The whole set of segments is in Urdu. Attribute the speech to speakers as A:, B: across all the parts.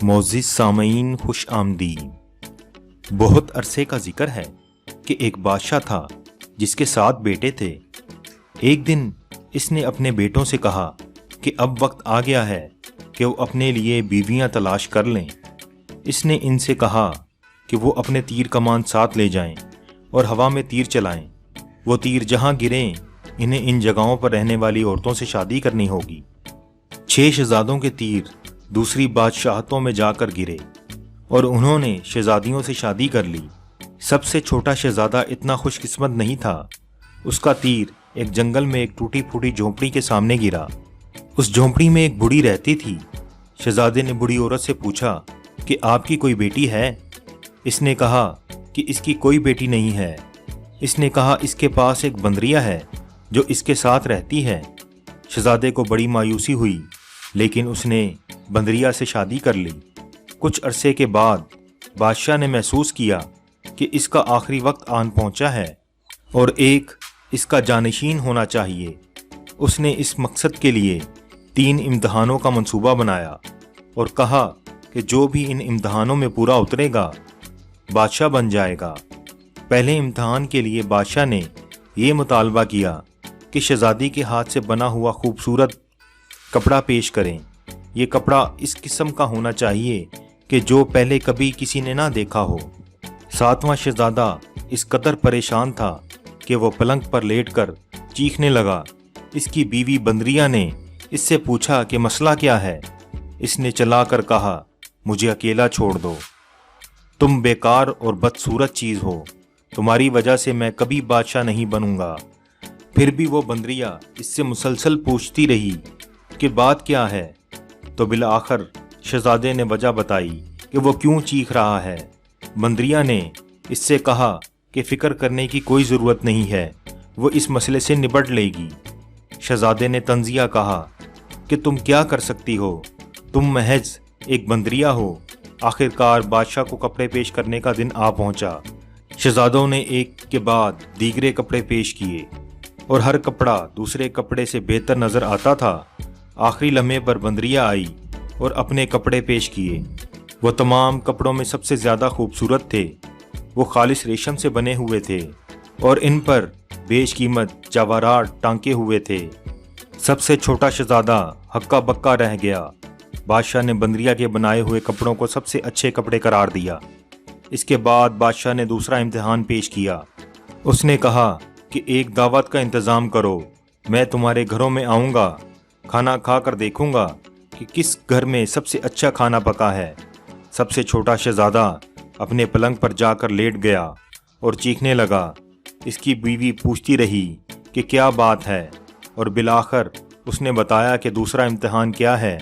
A: معزز سامعین خوش آمدید۔ بہت عرصے کا ذکر ہے کہ ایک بادشاہ تھا جس کے 7 بیٹے تھے۔ ایک دن اس نے اپنے بیٹوں سے کہا کہ اب وقت آ گیا ہے کہ وہ اپنے لیے بیویاں تلاش کر لیں۔ اس نے ان سے کہا کہ وہ اپنے تیر کمان ساتھ لے جائیں اور ہوا میں تیر چلائیں۔ وہ تیر جہاں گریں انہیں ان جگہوں پر رہنے والی عورتوں سے شادی کرنی ہوگی۔ 6 شہزادوں کے تیر دوسری بادشاہتوں میں جا کر گرے اور انہوں نے شہزادیوں سے شادی کر لی۔ سب سے چھوٹا شہزادہ اتنا خوش قسمت نہیں تھا۔ اس کا تیر ایک جنگل میں ایک ٹوٹی پھوٹی جھونپڑی کے سامنے گرا۔ اس جھونپڑی میں ایک بوڑھی رہتی تھی۔ شہزادے نے بوڑھی عورت سے پوچھا کہ آپ کی کوئی بیٹی ہے؟ اس نے کہا کہ اس کی کوئی بیٹی نہیں ہے۔ اس نے کہا اس کے پاس ایک بندریہ ہے جو اس کے ساتھ رہتی ہے۔ شہزادے کو بڑی مایوسی ہوئی، لیکن اس نے بندریہ سے شادی کر لی۔ کچھ عرصے کے بعد بادشاہ نے محسوس کیا کہ اس کا آخری وقت آن پہنچا ہے اور ایک اس کا جانشین ہونا چاہیے۔ اس نے اس مقصد کے لیے 3 امتحانوں کا منصوبہ بنایا اور کہا کہ جو بھی ان امتحانوں میں پورا اترے گا بادشاہ بن جائے گا۔ پہلے امتحان کے لیے بادشاہ نے یہ مطالبہ کیا کہ شہزادی کے ہاتھ سے بنا ہوا خوبصورت کپڑا پیش کریں۔ یہ کپڑا اس قسم کا ہونا چاہیے کہ جو پہلے کبھی کسی نے نہ دیکھا ہو۔ 7واں شہزادہ اس قدر پریشان تھا کہ وہ پلنگ پر لیٹ کر چیخنے لگا۔ اس کی بیوی بندریہ نے اس سے پوچھا کہ مسئلہ کیا ہے؟ اس نے چلا کر کہا مجھے اکیلا چھوڑ دو، تم بیکار اور بدصورت چیز ہو، تمہاری وجہ سے میں کبھی بادشاہ نہیں بنوں گا۔ پھر بھی وہ بندریہ اس سے مسلسل پوچھتی رہی کہ بات کیا ہے، تو بالآخر شہزادے نے وجہ بتائی کہ وہ کیوں چیخ رہا ہے۔ بندریہ نے اس سے کہا کہ فکر کرنے کی کوئی ضرورت نہیں ہے، وہ اس مسئلے سے نبٹ لے گی۔ شہزادے نے طنزیہ کہا کہ تم کیا کر سکتی ہو، تم محض ایک بندریہ ہو۔ آخرکار بادشاہ کو کپڑے پیش کرنے کا دن آ پہنچا۔ شہزادوں نے ایک کے بعد دیگرے کپڑے پیش کیے اور ہر کپڑا دوسرے کپڑے سے بہتر نظر آتا تھا۔ آخری لمحے پر بندریہ آئی اور اپنے کپڑے پیش کیے۔ وہ تمام کپڑوں میں سب سے زیادہ خوبصورت تھے۔ وہ خالص ریشم سے بنے ہوئے تھے اور ان پر بیش قیمت جواہرات ٹانکے ہوئے تھے۔ سب سے چھوٹا شہزادہ ہکا بکا رہ گیا۔ بادشاہ نے بندریہ کے بنائے ہوئے کپڑوں کو سب سے اچھے کپڑے قرار دیا۔ اس کے بعد بادشاہ نے دوسرا امتحان پیش کیا۔ اس نے کہا کہ ایک دعوت کا انتظام کرو، میں تمہارے گھروں میں آؤں گا، کھانا کھا کر دیکھوں گا کہ کس گھر میں سب سے اچھا کھانا پکا ہے۔ سب سے چھوٹا شہزادہ اپنے پلنگ پر جا کر لیٹ گیا اور چیخنے لگا۔ اس کی بیوی پوچھتی رہی کہ کیا بات ہے، اور بالآخر اس نے بتایا کہ دوسرا امتحان کیا ہے۔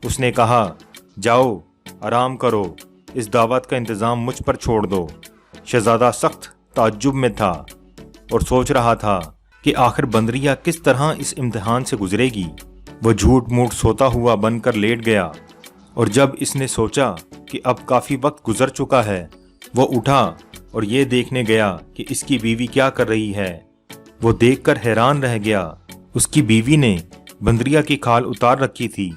A: اس نے کہا جاؤ آرام کرو، اس دعوت کا انتظام مجھ پر چھوڑ دو۔ شہزادہ سخت تعجب میں تھا اور سوچ رہا تھا کہ آخر بندریہ کس طرح اس امتحان سے گزرے گی۔ وہ جھوٹ موٹ سوتا ہوا بن کر لیٹ گیا اور جب اس نے سوچا کہ اب کافی وقت گزر چکا ہے، وہ اٹھا اور یہ دیکھنے گیا کہ اس کی بیوی کیا کر رہی ہے۔ وہ دیکھ کر حیران رہ گیا۔ اس کی بیوی نے بندریہ کی کھال اتار رکھی تھی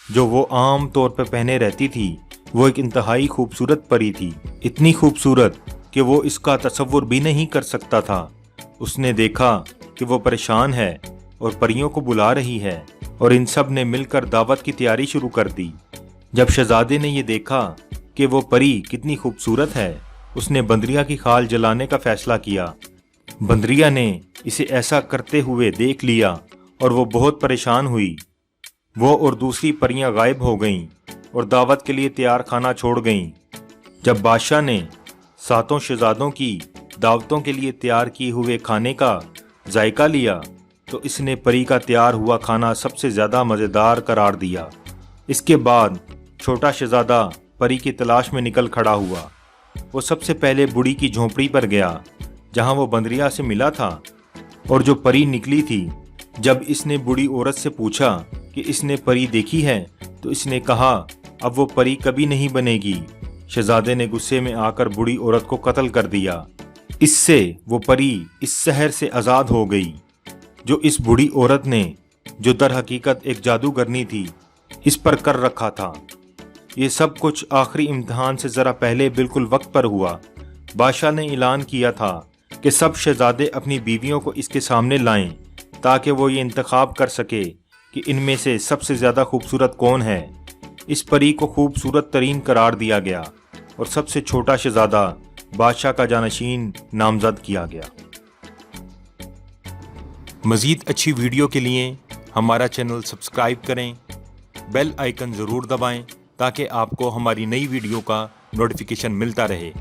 A: جو وہ عام طور پر پہنے رہتی تھی۔ وہ ایک انتہائی خوبصورت پری تھی، اتنی خوبصورت کہ وہ اس کا تصور بھی نہیں کر سکتا تھا۔ اس نے دیکھا کہ وہ پریشان ہے اور پریوں کو بلا رہی ہے اور ان سب نے مل کر دعوت کی تیاری شروع کر دی۔ جب شہزادے نے یہ دیکھا کہ وہ پری کتنی خوبصورت ہے، اس نے بندریہ کی کھال جلانے کا فیصلہ کیا۔ بندریہ نے اسے ایسا کرتے ہوئے دیکھ لیا اور وہ بہت پریشان ہوئی۔ وہ اور دوسری پریاں غائب ہو گئیں اور دعوت کے لیے تیار کھانا چھوڑ گئیں۔ جب بادشاہ نے 7 شہزادوں کی دعوتوں کے لیے تیار کیے ہوئے کھانے کا ذائقہ لیا تو اس نے پری کا تیار ہوا کھانا سب سے زیادہ مزیدار قرار دیا۔ اس کے بعد چھوٹا شہزادہ پری کی تلاش میں نکل کھڑا ہوا۔ وہ سب سے پہلے بوڑھی کی جھونپڑی پر گیا جہاں وہ بندریہ سے ملا تھا اور جو پری نکلی تھی۔ جب اس نے بوڑھی عورت سے پوچھا کہ اس نے پری دیکھی ہے تو اس نے کہا اب وہ پری کبھی نہیں بنے گی۔ شہزادے نے غصے میں آ کر بوڑھی عورت کو قتل کر دیا۔ اس سے وہ پری اس سحر سے آزاد ہو گئی جو اس بوڑھی عورت نے، جو در حقیقت ایک جادوگرنی تھی، اس پر کر رکھا تھا۔ یہ سب کچھ آخری امتحان سے ذرا پہلے بالکل وقت پر ہوا۔ بادشاہ نے اعلان کیا تھا کہ سب شہزادے اپنی بیویوں کو اس کے سامنے لائیں تاکہ وہ یہ انتخاب کر سکے کہ ان میں سے سب سے زیادہ خوبصورت کون ہے۔ اس پری کو خوبصورت ترین قرار دیا گیا اور سب سے چھوٹا شہزادہ بادشاہ کا جانشین نامزد کیا گیا۔ مزید اچھی ویڈیو کے لیے ہمارا چینل سبسکرائب کریں، بیل آئیکن ضرور دبائیں تاکہ آپ کو ہماری نئی ویڈیو کا نوٹیفیکیشن ملتا رہے۔